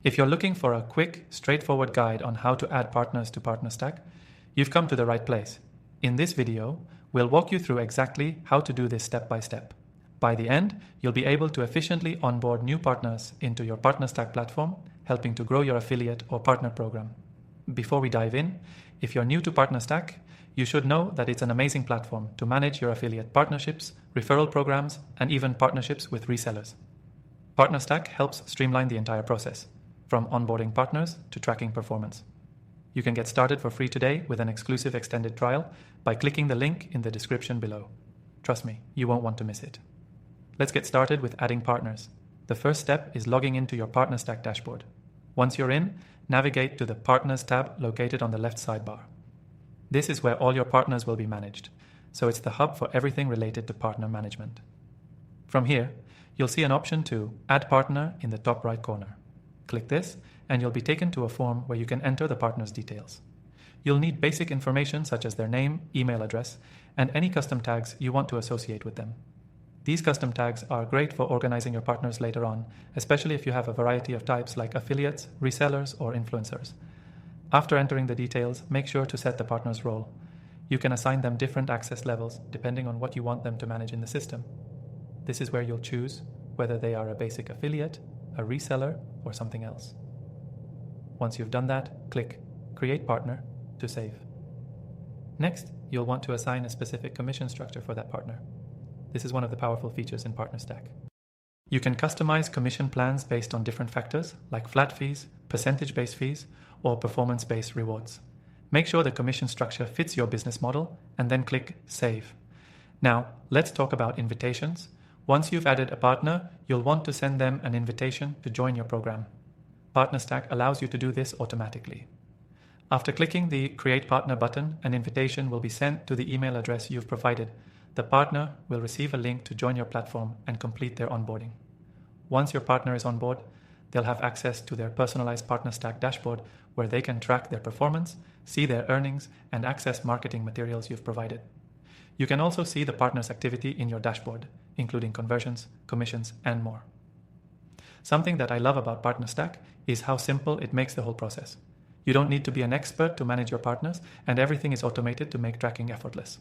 If you're looking for a quick, straightforward guide on how to add partners to PartnerStack, you've come to the right place. In this video, we'll walk you through exactly how to do this step by step. By the end, you'll be able to efficiently onboard new partners into your PartnerStack platform, helping to grow your affiliate or partner program. Before we dive in, if you're new to PartnerStack, you should know that it's an amazing platform to manage your affiliate partnerships, referral programs, and even partnerships with resellers. PartnerStack helps streamline the entire process, from onboarding partners to tracking performance. You can get started for free today with an exclusive extended trial by clicking the link in the description below. Trust me, you won't want to miss it. Let's get started with adding partners. The first step is logging into your PartnerStack dashboard. Once you're in, navigate to the Partners tab located on the left sidebar. This is where all your partners will be managed, so it's the hub for everything related to partner management. From here, you'll see an option to Add Partner in the top right corner. Click this, and you'll be taken to a form where you can enter the partner's details. You'll need basic information such as their name, email address, and any custom tags you want to associate with them. These custom tags are great for organizing your partners later on, especially if you have a variety of types like affiliates, resellers, or influencers. After entering the details, make sure to set the partner's role. You can assign them different access levels depending on what you want them to manage in the system. This is where you'll choose whether they are a basic affiliate, a reseller, or something else. Once you've done that, click Create Partner to save. Next, you'll want to assign a specific commission structure for that partner. This is one of the powerful features in PartnerStack. You can customize commission plans based on different factors like flat fees, percentage-based fees, or performance-based rewards. Make sure the commission structure fits your business model and then click Save. Now, let's talk about invitations. Once you've added a partner, you'll want to send them an invitation to join your program. PartnerStack allows you to do this automatically. After clicking the Create Partner button, an invitation will be sent to the email address you've provided. The partner will receive a link to join your platform and complete their onboarding. Once your partner is on board, they'll have access to their personalized PartnerStack dashboard where they can track their performance, see their earnings, and access marketing materials you've provided. You can also see the partner's activity in your dashboard, including conversions, commissions, and more. Something that I love about PartnerStack is how simple it makes the whole process. You don't need to be an expert to manage your partners, and everything is automated to make tracking effortless.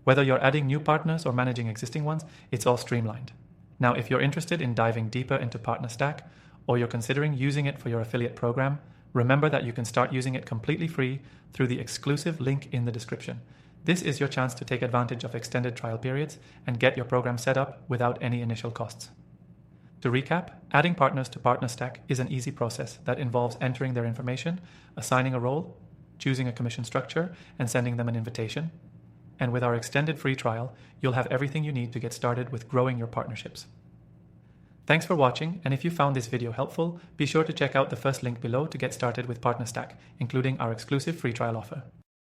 Whether you're adding new partners or managing existing ones, it's all streamlined. Now, if you're interested in diving deeper into PartnerStack, or you're considering using it for your affiliate program, remember that you can start using it completely free through the exclusive link in the description. This is your chance to take advantage of extended trial periods and get your program set up without any initial costs. To recap, adding partners to PartnerStack is an easy process that involves entering their information, assigning a role, choosing a commission structure, and sending them an invitation. And with our extended free trial, you'll have everything you need to get started with growing your partnerships. Thanks for watching, and if you found this video helpful, be sure to check out the first link below to get started with PartnerStack, including our exclusive free trial offer.